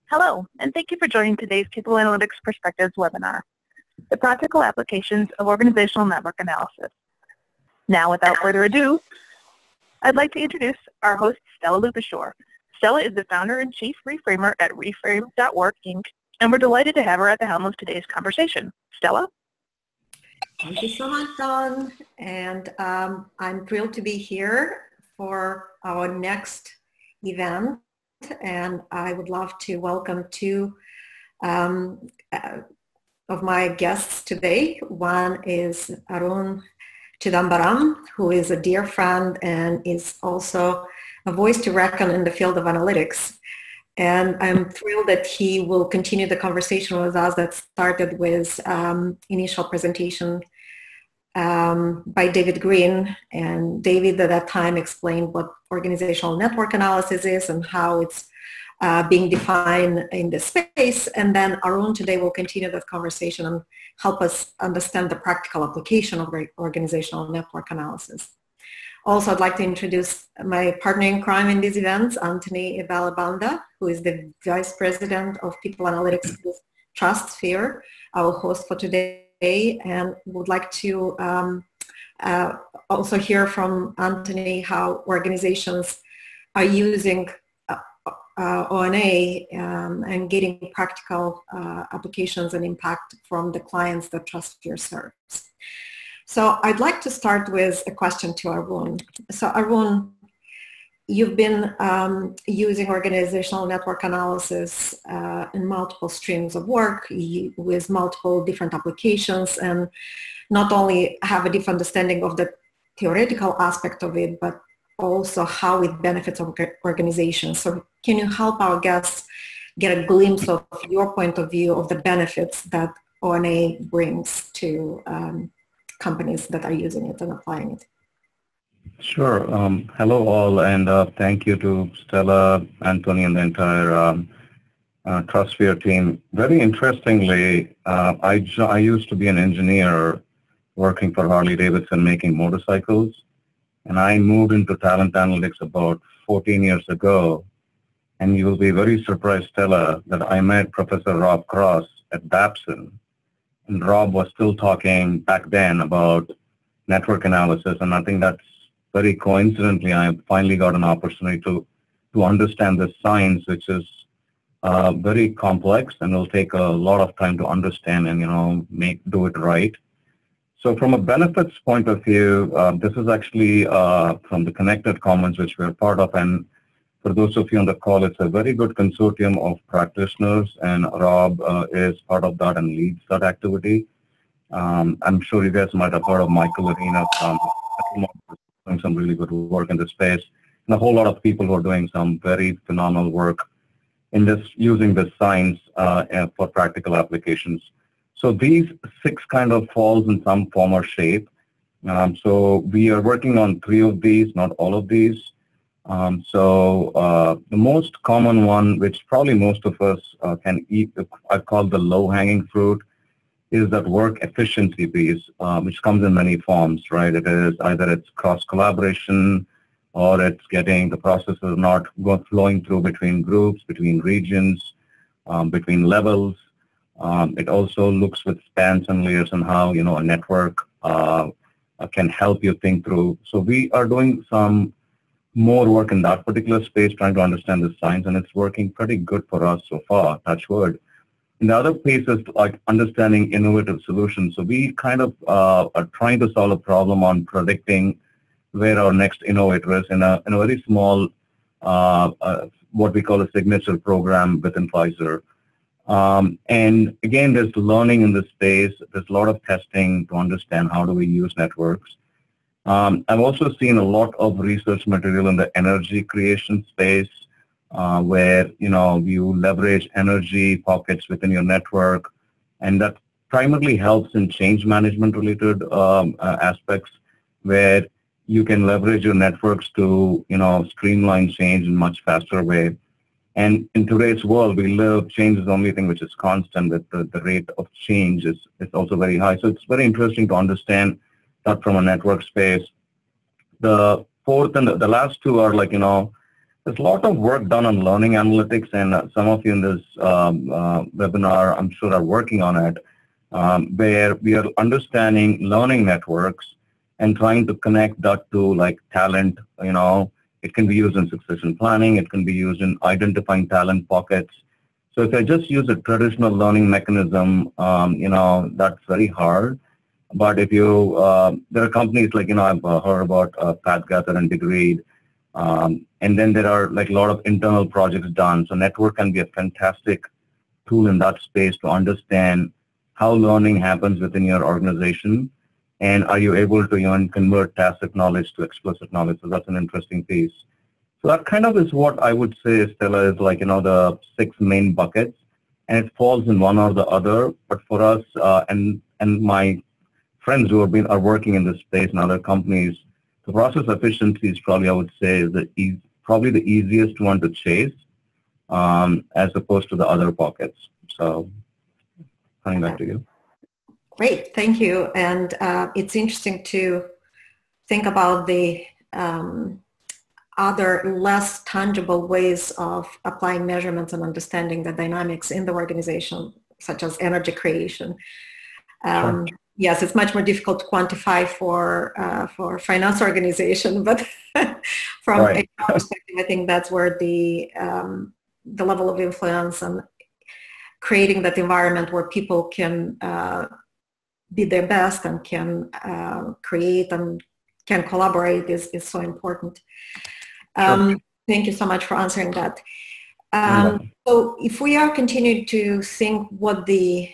Hello, and thank you for joining today's People Analytics Perspectives webinar, the practical applications of organizational network analysis. Now, without further ado, I'd like to introduce our host, Stella Lukashore. Stella is the founder and chief reframer at Reframe.org, Inc., and we're delighted to have her at the helm of today's conversation. Stella? Thank you so much, Dawn, and I'm thrilled to be here for our next event, and I would love to welcome two of my guests today. One is Arun Chidambaram, who is a dear friend and is also a voice to reckon in the field of analytics. And I'm thrilled that he will continue the conversation with us that started with initial presentation by David Green. And David at that time explained what organizational network analysis is and how it's being defined in this space. And then Arun today will continue that conversation and help us understand the practical application of organizational network analysis. Also, I'd like to introduce my partner in crime in these events, Anthony Balabanda, who is the Vice President of People Analytics TrustSphere, our host for today, and would like to also hear from Anthony how organizations are using ONA and getting practical applications and impact from the clients that TrustSphere serves. So I'd like to start with a question to Arun. So Arun, you've been using organizational network analysis in multiple streams of work with multiple different applications, and not only have a deep understanding of the theoretical aspect of it, but also how it benefits organizations. So can you help our guests get a glimpse of your point of view of the benefits that ONA brings to companies that are using it and applying it? Sure. Hello all, and thank you to Stella, Anthony, and the entire TrustSphere team. Very interestingly, I used to be an engineer working for Harley-Davidson making motorcycles, and I moved into talent analytics about 14 years ago. And you will be very surprised, Stella, that I met Professor Rob Cross at Babson. And Rob was still talking back then about network analysis, and I think that's very coincidentally I finally got an opportunity to understand this science, which is very complex and will take a lot of time to understand and do it right. So from a benefits point of view, this is actually from the Connected Commons, which we're part of, and for those of you on the call, it's a very good consortium of practitioners, and Rob is part of that and leads that activity. I'm sure you guys might have heard of Michael Arena doing some really good work in this space, and a whole lot of people who are doing some very phenomenal work in this, using this science for practical applications. So these 6 kind of falls in some form or shape. So we are working on 3 of these, not all of these. The most common one, which probably most of us can eat, I call the low-hanging fruit, is that work efficiency piece, which comes in many forms, right? It is either it's cross-collaboration, or it's getting the processes not flowing through between groups, between regions, between levels. It also looks with spans and layers and how a network can help you think through. So we are doing some more work in that particular space, trying to understand the science, and it's working pretty good for us so far, touch wood. And the other piece is like understanding innovative solutions. So we kind of are trying to solve a problem on predicting where our next innovator is in a very small, what we call a signature program within Pfizer. And again, there's learning in this space. There's a lot of testing to understand how do we use networks. I've also seen a lot of research material in the energy creation space, where you leverage energy pockets within your network, and that primarily helps in change management related aspects, where you can leverage your networks to streamline change in a much faster way. And in today's world, change is the only thing which is constant. That the rate of change is also very high. So it's very interesting to understand that from a network space. The fourth and the last 2 are like There's a lot of work done on learning analytics, and some of you in this webinar, I'm sure, are working on it, where we are understanding learning networks and trying to connect that to like talent. It can be used in succession planning. It can be used in identifying talent pockets. So if I just use a traditional learning mechanism, that's very hard. But if you, there are companies like, I've heard about PathGather and Degreed. And then there are like a lot of internal projects done. So network can be a fantastic tool in that space to understand how learning happens within your organization. And are you able to even convert tacit knowledge to explicit knowledge? So that's an interesting piece. So that kind of is what I would say, Stella, is like, the 6 main buckets. And it falls in one or the other. But for us and my friends who are working in this space and other companies, the process efficiency is probably, I would say, is probably the easiest one to chase as opposed to the other pockets. So coming back to you. Great, thank you. And it's interesting to think about the other less tangible ways of applying measurements and understanding the dynamics in the organization, such as energy creation. Sure. Yes, it's much more difficult to quantify for finance organization, but from Right. a perspective, I think that's where the level of influence and creating that environment where people can be their best and can create and can collaborate is so important. Sure. Thank you so much for answering that. So if we are continuing to think what the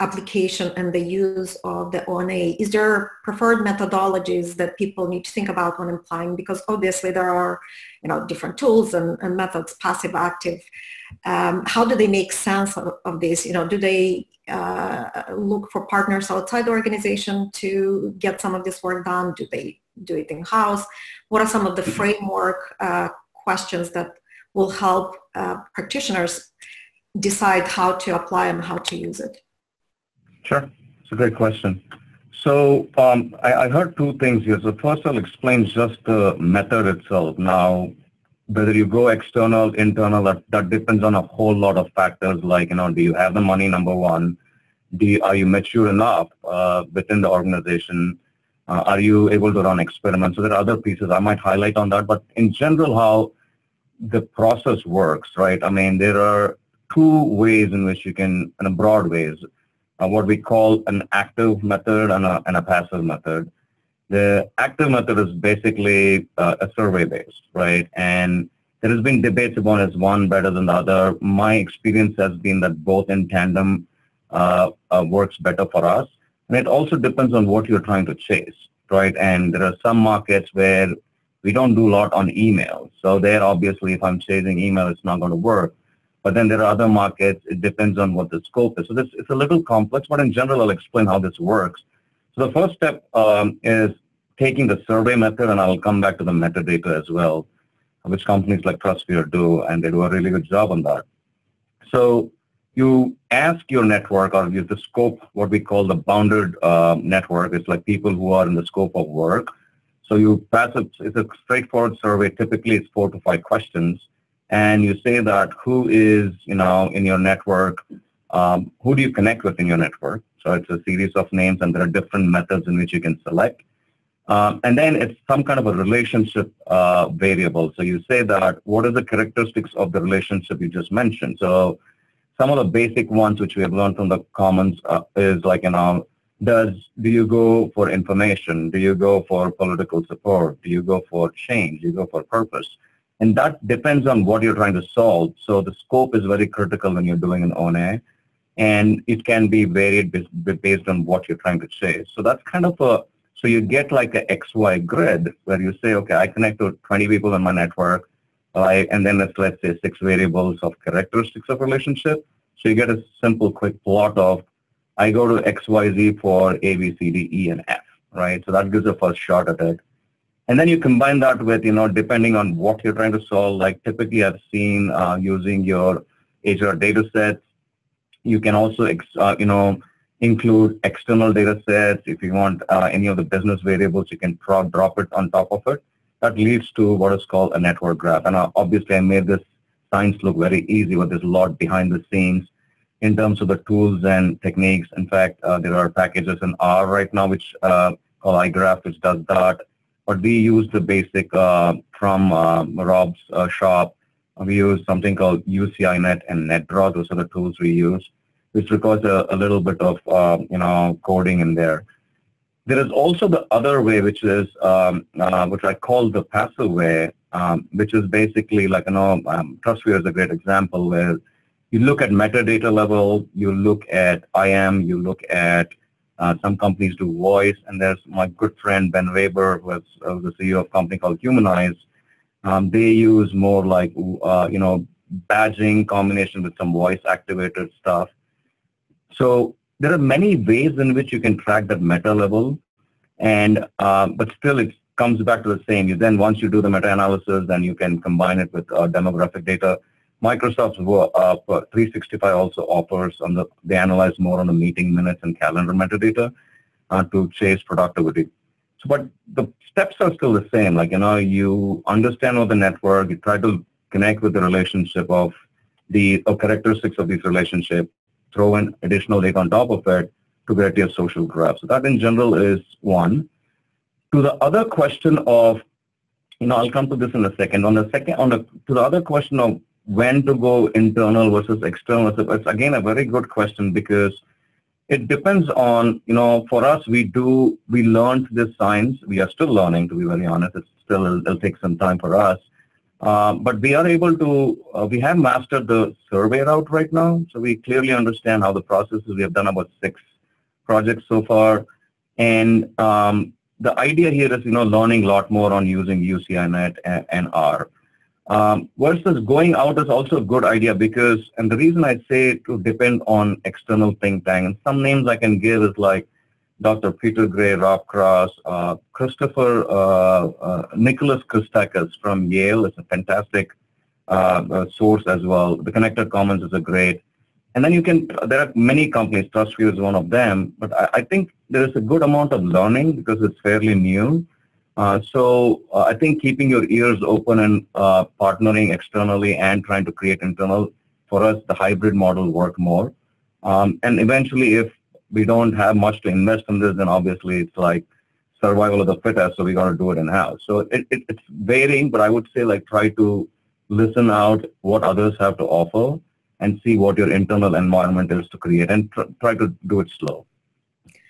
application and the use of the ONA, is there preferred methodologies that people need to think about when applying? Because obviously there are, different tools and methods, passive, active. How do they make sense of this? Do they look for partners outside the organization to get some of this work done? Do they do it in-house? What are some of the framework questions that will help practitioners decide how to apply and how to use it? Sure, it's a great question. So I heard 2 things here. So first I'll explain just the method itself. Now, whether you go external, internal, that depends on a whole lot of factors like, do you have the money, number one? Are you mature enough within the organization? Are you able to run experiments? So there are other pieces I might highlight on that. But in general, how the process works, right? I mean, there are 2 ways in which you can, in a broad ways, what we call an active method and a passive method. The active method is basically a survey-based, right? And there has been debates about is one better than the other. My experience has been that both in tandem works better for us. And it also depends on what you're trying to chase, right? And there are some markets where we don't do a lot on email. So there, obviously, if I'm chasing email, it's not going to work. But then there are other markets. It depends on what the scope is. So it's a little complex, but in general, I'll explain how this works. So the first step is taking the survey method, and I'll come back to the metadata as well, which companies like TrustSphere do, and they do a really good job on that. So you ask your network, or use the scope, what we call the bounded network. It's like people who are in the scope of work. So you pass it, it's a straightforward survey. Typically, it's 4 to 5 questions. And you say that who is, in your network, who do you connect with in your network? So it's a series of names, and there are different methods in which you can select. And then it's some kind of a relationship variable. So you say that what are the characteristics of the relationship you just mentioned? So some of the basic ones which we have learned from the commons is like, do you go for information? Do you go for political support? Do you go for change? Do you go for purpose? And that depends on what you're trying to solve. So the scope is very critical when you're doing an ONA, and it can be varied based on what you're trying to chase. So that's kind of so you get like a XY grid where you say, okay, I connect to 20 people in my network, and then let's say 6 variables of characteristics of relationship. So you get a simple, quick plot of, I go to XYZ for A, B, C, D, E, and F, right? So that gives a first shot at it. And then you combine that with, depending on what you're trying to solve, like typically I've seen using your HR data sets. You can also, include external data sets. If you want any of the business variables, you can drop it on top of it. that leads to what is called a network graph. And obviously I made this science look very easy, but there's a lot behind the scenes in terms of the tools and techniques. In fact, there are packages in R right now which called iGraph, which does that. But we use the basic from Rob's shop. We use something called UCINet and NetDraw. Those are the tools we use, which requires a little bit of coding in there. There is also the other way, which is which I call the passive way, which is basically like TrustSphere is a great example where you look at metadata level, you look at IAM, you look at some companies do voice, and there's my good friend Ben Weber, who is the CEO of a company called Humanize. They use more like badging combination with some voice activated stuff. So there are many ways in which you can track that meta level, and but still it comes back to the same. Then once you do the meta analysis, then you can combine it with demographic data. Microsoft's 365 also offers they analyze more on the meeting minutes and calendar metadata to chase productivity. So, but the steps are still the same. Like you understand what the network, you try to connect with the relationship of the characteristics of these relationships, throw in additional data on top of it to get your social graph. So that in general is one. To the other question of, I'll come to this in a second. To the other question of when to go internal versus external, it's again a very good question because it depends on, for us, we learned this science. We are still learning, to be very honest. It'll take some time for us. But we are able to, we have mastered the survey route right now. So we clearly understand how the process is. We have done about 6 projects so far. And the idea here is, learning a lot more on using UCINet and R. Versus going out is also a good idea because, and the reason I say to depend on external think tank, and some names I can give is like Dr. Peter Gray, Rob Cross, Nicholas Christakis from Yale is a fantastic source as well. The Connected Commons is a great. And then there are many companies, TrustSphere is one of them, but I think there is a good amount of learning because it's fairly new. So I think keeping your ears open and partnering externally and trying to create internal, for us, the hybrid model work more. And eventually, if we don't have much to invest in this, then obviously it's like survival of the fittest, so we got to do it in-house. So it's varying, but I would say like try to listen out what others have to offer and see what your internal environment is to create and try to do it slow.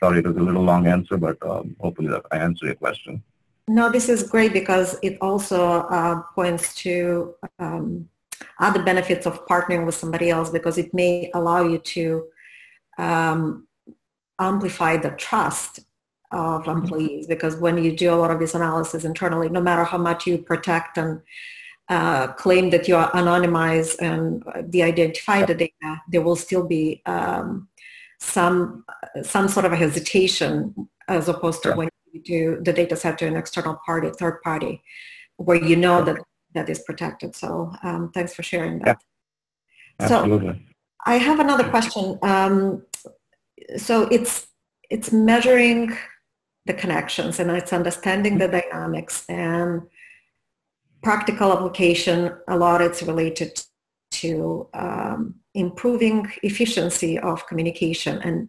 Sorry, it was a little long answer, but hopefully that I answered your question. No, this is great because it also points to other benefits of partnering with somebody else because it may allow you to amplify the trust of employees because when you do a lot of this analysis internally, no matter how much you protect and claim that you are anonymized and de-identify the data, there will still be some sort of a hesitation as opposed to when you do the data set to an external party, third party, where you know that is protected. So thanks for sharing that. Yeah. Absolutely. So I have another question. So it's measuring the connections and it's understanding the dynamics and practical application. A lot it's related to improving efficiency of communication and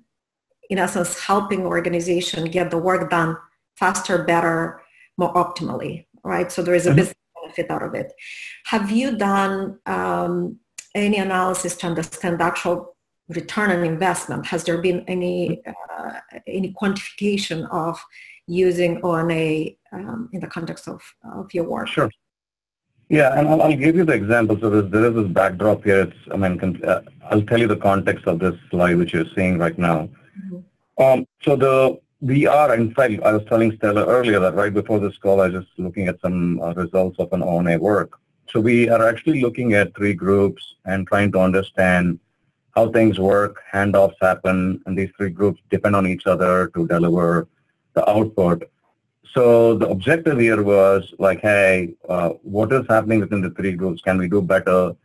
in essence helping organization get the work done faster, better, more optimally, right? So there is a business benefit out of it. Have you done any analysis to understand the actual return on investment? Has there been any quantification of using ONA in the context of your work? Sure. Yeah, and I'll give you the example. So there is this backdrop here. I'll tell you the context of this slide which you're seeing right now. We are, in fact, I was telling Stella earlier that right before this call, I was just looking at some results of an ONA work. So we are actually looking at 3 groups and trying to understand how things work, handoffs happen, and these 3 groups depend on each other to deliver the output. So the objective here was like, hey, what is happening within the 3 groups? Can we do better?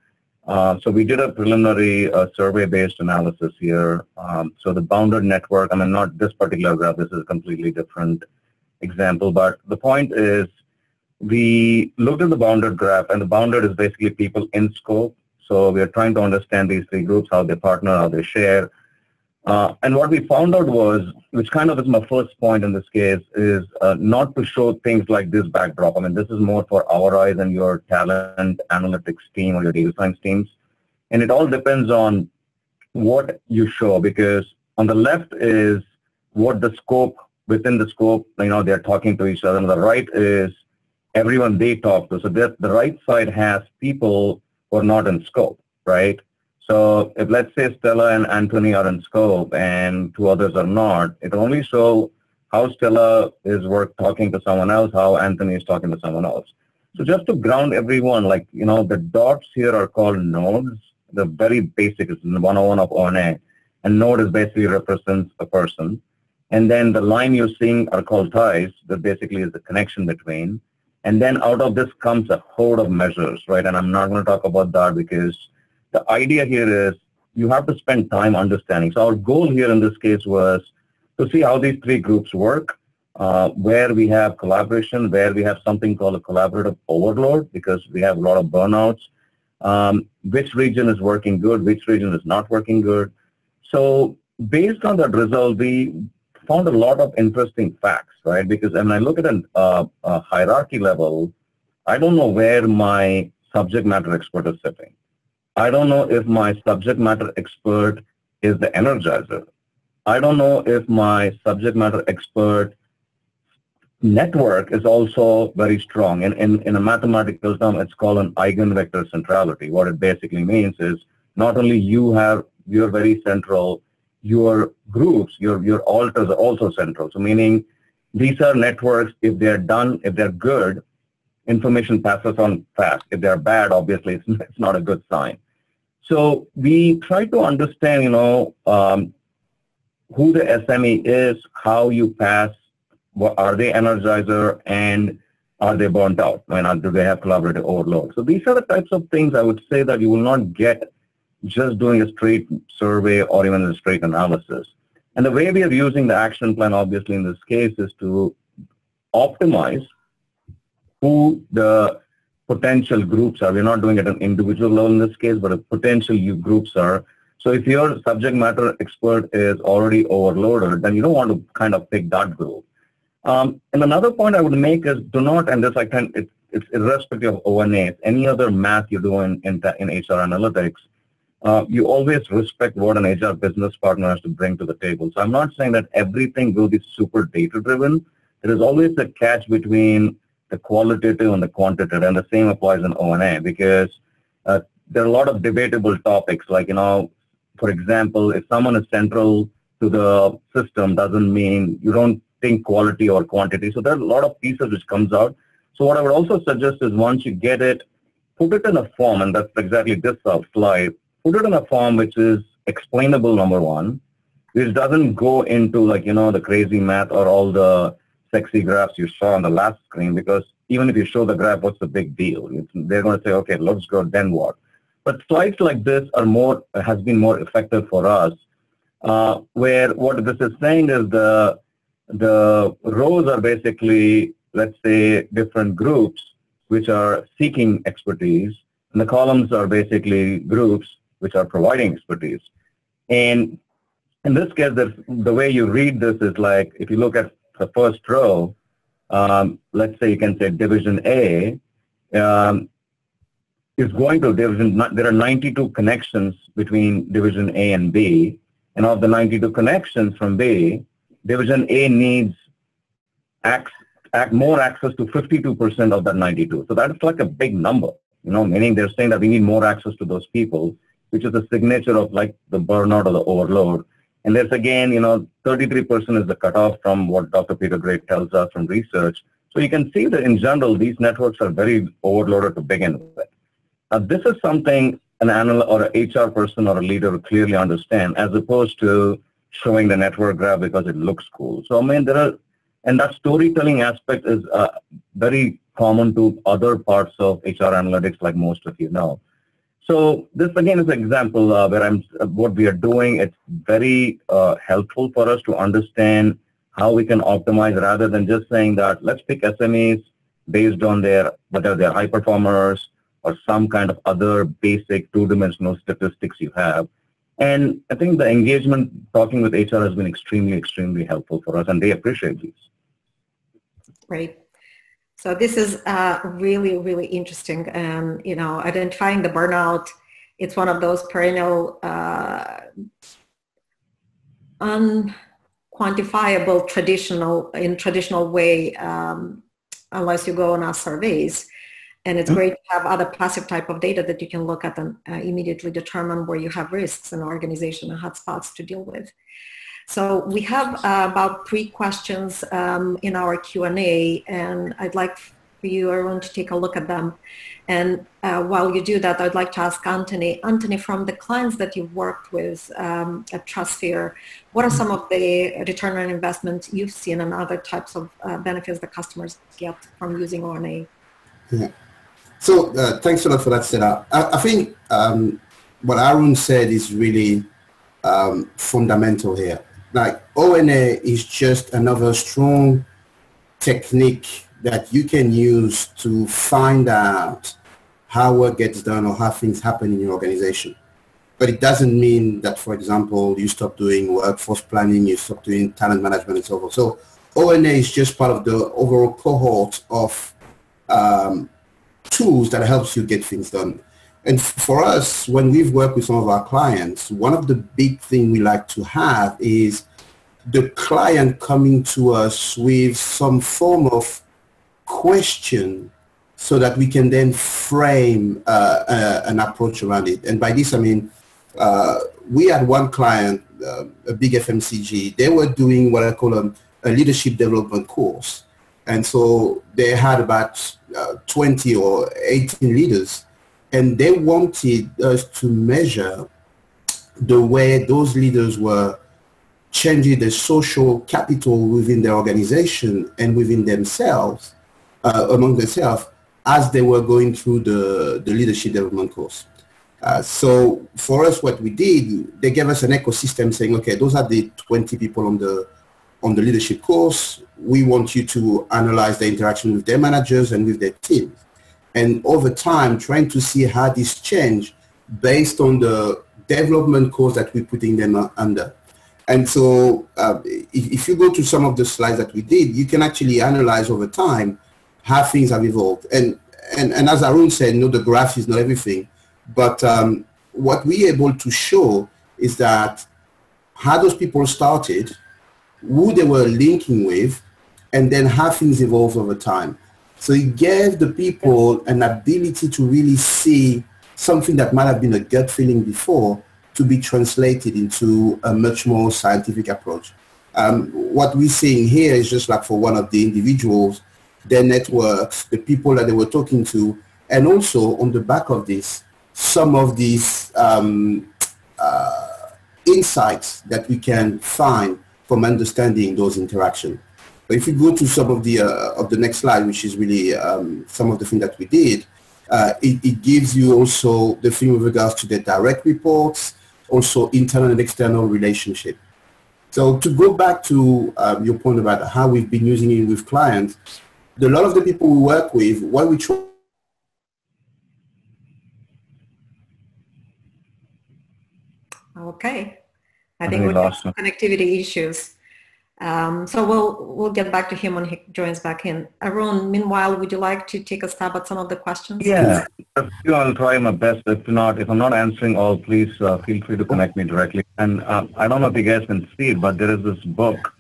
So we did a preliminary survey-based analysis here. So the bounded network, not this particular graph, this is a completely different example, but the point is we looked at the bounded graph, and the bounded is basically people in scope. So we are trying to understand these three groups, how they partner, how they share. And what we found out was, which kind of is my first point in this case, is not to show things like this backdrop. I mean, this is more for our eyes and your talent analytics team or your data science teams. And it all depends on what you show, because on the left is what the scope, within the scope, they're talking to each other. And the right is everyone they talk to. So the right side has people who are not in scope, right? So if, let's say, Stella and Anthony are in scope and two others are not, it only shows how Stella is talking to someone else, how Anthony is talking to someone else. So just to ground everyone, the dots here are called nodes. The very basic is 101 of ONA. And node is basically represents a person. And then the line you're seeing are called ties. That basically is the connection between. And then out of this comes a horde of measures, right? And I'm not going to talk about that because the idea here is you have to spend time understanding. So our goal here in this case was to see how these three groups work, where we have collaboration, where we have something called a collaborative overload because we have a lot of burnouts, which region is working good, which region is not working good. So based on that result, we found a lot of interesting facts, right? Because when I look at a hierarchy level, I don't know where my subject matter expert is sitting. I don't know if my subject matter expert is the energizer. I don't know if my subject matter expert network is also very strong. In a mathematical term, it's called an eigenvector centrality. What it basically means is not only you're very central, your groups, your alters are also central. So meaning these are networks, if they're good, information passes on fast. If they're bad, obviously it's not a good sign. So we try to understand, who the SME is, how you pass, are they energizer, and are they burnt out? Do they have collaborative overload? So these are the types of things I would say that you will not get just doing a straight survey or even a straight analysis. And the way we are using the action plan, obviously, in this case is to optimize who the potential groups are. We're not doing it at an individual level in this case, but a potential groups are. So if your subject matter expert is already overloaded, then you don't want to kind of pick that group. And another point I would make is do not, and this it's irrespective of ONA, any other math you do in HR analytics, you always respect what an HR business partner has to bring to the table. So I'm not saying that everything will be super data-driven. There is always a catch between the qualitative and the quantitative, and the same applies in ONA because there are a lot of debatable topics. Like, for example, if someone is central to the system doesn't mean you don't think quality or quantity. So there are a lot of pieces which comes out. So what I would also suggest is once you get it, put it in a form, and that's exactly this slide. Put it in a form which is explainable, number one, which doesn't go into the crazy math or all the sexy graphs you saw on the last screen, because even if you show the graph, what's the big deal? They're going to say, okay, looks good, then what? But slides like this has been more effective for us, where what this is saying is the rows are basically, let's say, different groups which are seeking expertise, and the columns are basically groups which are providing expertise. And in this case, the way you read this is like, if you look at the first row, let's say you can say Division A is going to Division, there are 92 connections between Division A and B, and of the 92 connections from B, Division A needs more access to 52% of that 92. So that's like a big number, meaning they're saying that we need more access to those people, which is a signature of like the burnout or the overload. And there's again, 33% is the cutoff from what Dr. Peter Gray tells us from research. So you can see that in general, these networks are very overloaded to begin with. Now, this is something an analyst or an HR person or a leader will clearly understand, as opposed to showing the network graph because it looks cool. So, and that storytelling aspect is very common to other parts of HR analytics, like most of you know. So this again is an example where what we are doing. It's very helpful for us to understand how we can optimize rather than just saying that let's pick SMEs, based on whether they're high performers or some kind of other basic two-dimensional statistics you have. And I think the engagement talking with HR has been extremely, extremely helpful for us, and they appreciate these. Great. So this is really, really interesting. And, identifying the burnout, it's one of those perennial, unquantifiable traditional way, unless you go on our surveys. And it's great to have other passive type of data that you can look at and immediately determine where you have risks in organization and hotspots to deal with. So we have about 3 questions in our Q&A, and I'd like for you, Arun, to take a look at them. And while you do that, I'd like to ask Anthony. Anthony, from the clients that you've worked with at TrustSphere, what are some of the return on investment you've seen and other types of benefits that customers get from using ONA? Yeah. So thanks a lot for that, Stella. I think what Arun said is really fundamental here. Like, ONA is just another strong technique that you can use to find out how work gets done or how things happen in your organization. But it doesn't mean that, for example, you stop doing workforce planning, you stop doing talent management and so forth. So ONA is just part of the overall cohort of tools that helps you get things done. And for us, when we've worked with some of our clients, one of the big things we like to have is the client coming to us with some form of question so that we can then frame an approach around it. And by this, I mean, we had one client, a big FMCG, they were doing what I call a leadership development course. And so they had about 20 or 18 leaders, and they wanted us to measure the way those leaders were changing the social capital within their organization and within themselves, among themselves, as they were going through the leadership development course. So for us, what we did, they gave us an ecosystem saying, okay, those are the 20 people on the leadership course. We want you to analyze the interaction with their managers and with their teams. And over time, trying to see how this changed based on the development course that we're putting them under. And so if you go to some of the slides that we did, you can actually analyze over time how things have evolved. And as Arun said, the graph is not everything. But what we're able to show is that how those people started, who they were linking with, and then how things evolved over time. So it gave the people an ability to really see something that might have been a gut feeling before to be translated into a much more scientific approach. What we're seeing here is just like for one of the individuals, their networks, the people that they were talking to, and also on the back of this, some of these insights that we can find from understanding those interactions. But if you go to some of the next slide, which is really some of the things that we did, it gives you also the thing with regards to the direct reports, also internal and external relationship. So to go back to your point about how we've been using it with clients, a lot of the people we work with, what we try. Okay, I think we have some connectivity issues. So we'll get back to him when he joins back in. Arun, meanwhile, would you like to take a stab at some of the questions? Yeah, I'll try my best. If I'm not answering all, please feel free to connect me directly. And I don't know if you guys can see it, but there is this book.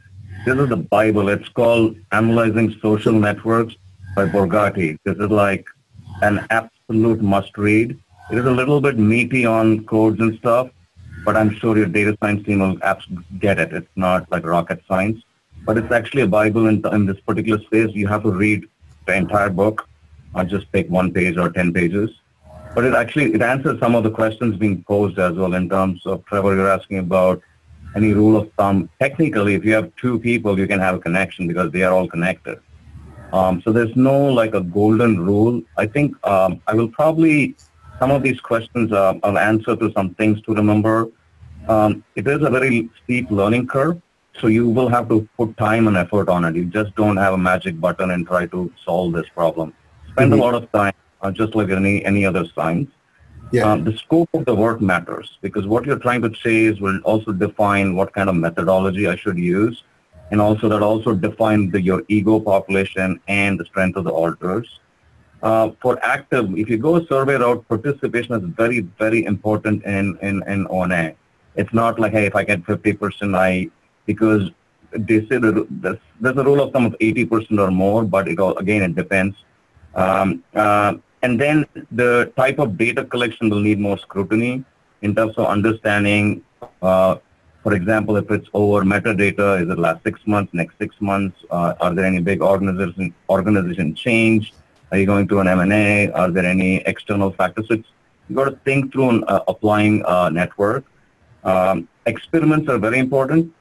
This is the Bible. It's called Analyzing Social Networks by Borgatti. This is like an absolute must-read. It is a little bit meaty on codes and stuff, but I'm sure your data science team will get it. It's not like rocket science, but it's actually a Bible in this particular space. You have to read the entire book, not just take 1 page or 10 pages. But it answers some of the questions being posed as well in terms of, Trevor, you're asking about any rule of thumb. Technically, if you have 2 people, you can have a connection because they are all connected. So there's no like a golden rule. I think I will probably, some of these questions I'll answer to some things to remember. It is a very steep learning curve. So you will have to put time and effort on it. You just don't have a magic button and try to solve this problem. Spend a lot of time, just like any other science. Yeah. The scope of the work matters, because what you're trying to chase will also define what kind of methodology I should use, and also that also define your ego population and the strength of the auditors. For active, if you go a survey route, participation is very, very important in O&A. It's not like, hey, if I get 50%, because they say that there's a rule of thumb of 80% or more, but again, it depends. And then the type of data collection will need more scrutiny in terms of understanding, for example, if it's over metadata, is it last 6 months, next 6 months? Are there any big organization change? Are you going through an M&A? Are there any external factors? So you've got to think through applying a network. Experiments are very important,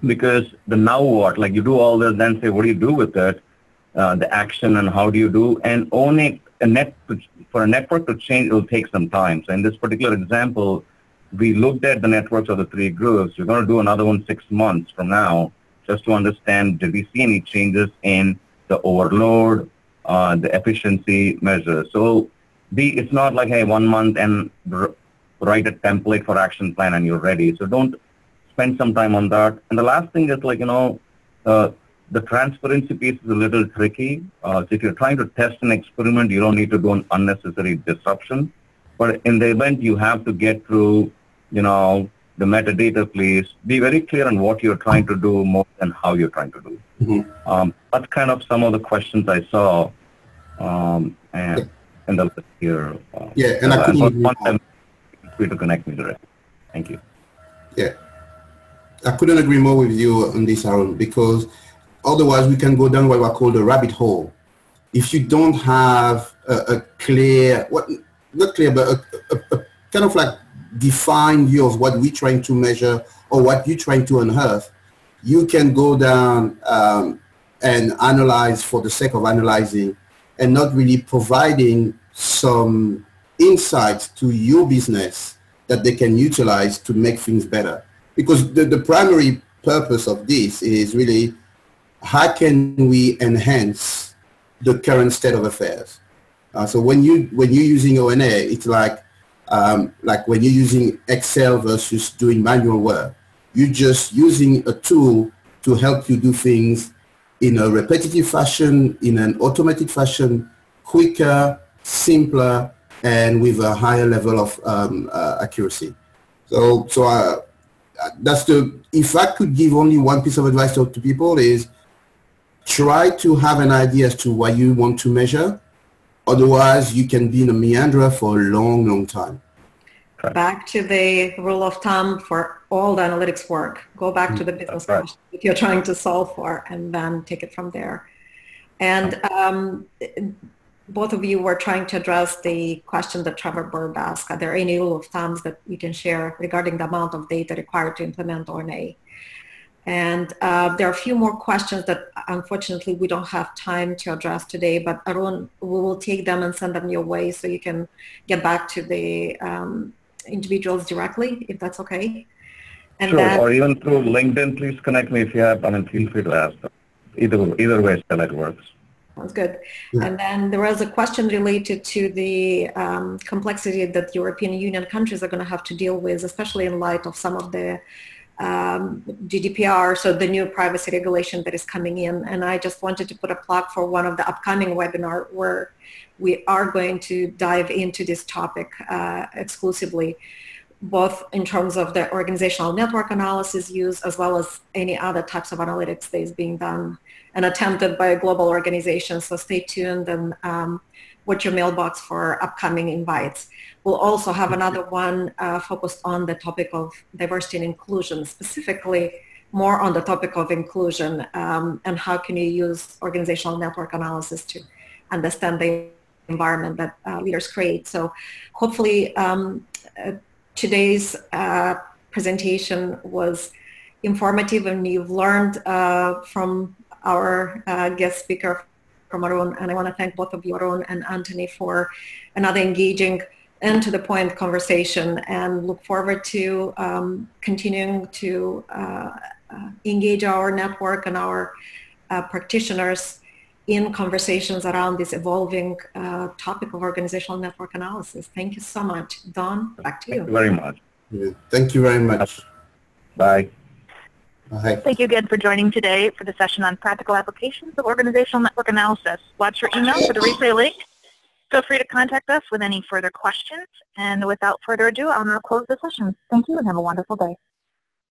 because the now what, like you do all this, then say, what do you do with it? The action and how do you do? And only for a network to change, it will take some time. So in this particular example, we looked at the networks of the 3 groups. We're going to do another one 6 months from now, just to understand, did we see any changes in the overload, the efficiency measures? So it's not like, hey, 1 month and write a template for action plan and you're ready. So don't spend some time on that. And the last thing is, like, the transparency piece is a little tricky. So if you're trying to test an experiment, you don't need to do an unnecessary disruption. But in the event you have to get through, the metadata, please be very clear on what you're trying to do more than how you're trying to do. Mm-hmm. That's kind of some of the questions I saw. And the list here. And I couldn't agree more. Feel free to connect me directly. Thank you. Yeah, I couldn't agree more with you on this, Arun, because otherwise we can go down what I call the rabbit hole. If you don't have a clear, not clear, but a kind of like defined view of what we're trying to measure or what you're trying to unearth, you can go down and analyze for the sake of analyzing and not really providing some insights to your business that they can utilize to make things better. Because the primary purpose of this is really, how can we enhance the current state of affairs? So when you're using O&A, it's like when you're using Excel versus doing manual work. You're just using a tool to help you do things in a repetitive fashion, in an automated fashion, quicker, simpler, and with a higher level of accuracy. So that's if I could give only one piece of advice to people is, try to have an idea as to what you want to measure. Otherwise, you can be in a meander for a long, long time. Back to the rule of thumb for all the analytics work. Go back to the business question that you're trying to solve for, and then take it from there. And both of you were trying to address the question that Trevor Burb asked. Are there any rule of thumbs that you can share regarding the amount of data required to implement O&A? And there are a few more questions that unfortunately we don't have time to address today, but Arun, we will take them and send them your way so you can get back to the individuals directly, if that's okay. And sure, then, or even through LinkedIn, please connect me if you have, feel free to ask them. Either way, still it works. Sounds good. Yeah. And then there was a question related to the complexity that European Union countries are going to have to deal with, especially in light of some of the GDPR, so the new privacy regulation that is coming in. And I just wanted to put a plug for one of the upcoming webinars where we are going to dive into this topic exclusively, both in terms of the organizational network analysis use, as well as any other types of analytics that is being done and attempted by global organizations. So stay tuned and watch your mailbox for upcoming invites. We'll also have another one focused on the topic of diversity and inclusion, specifically more on the topic of inclusion and how can you use organizational network analysis to understand the environment that leaders create. So hopefully today's presentation was informative and you've learned from our guest speaker, from Arun, and I want to thank both of you, Arun and Anthony, for another engaging and to the point conversation, and look forward to continuing to engage our network and our practitioners in conversations around this evolving topic of organizational network analysis. Thank you so much. Don, back to you. Thank you very much. Yeah. Thank you very much. Bye. Bye. Thank you again for joining today for the session on practical applications of organizational network analysis. Watch your email for the replay link. Feel free to contact us with any further questions. And without further ado, I'll now close the session. Thank you and have a wonderful day.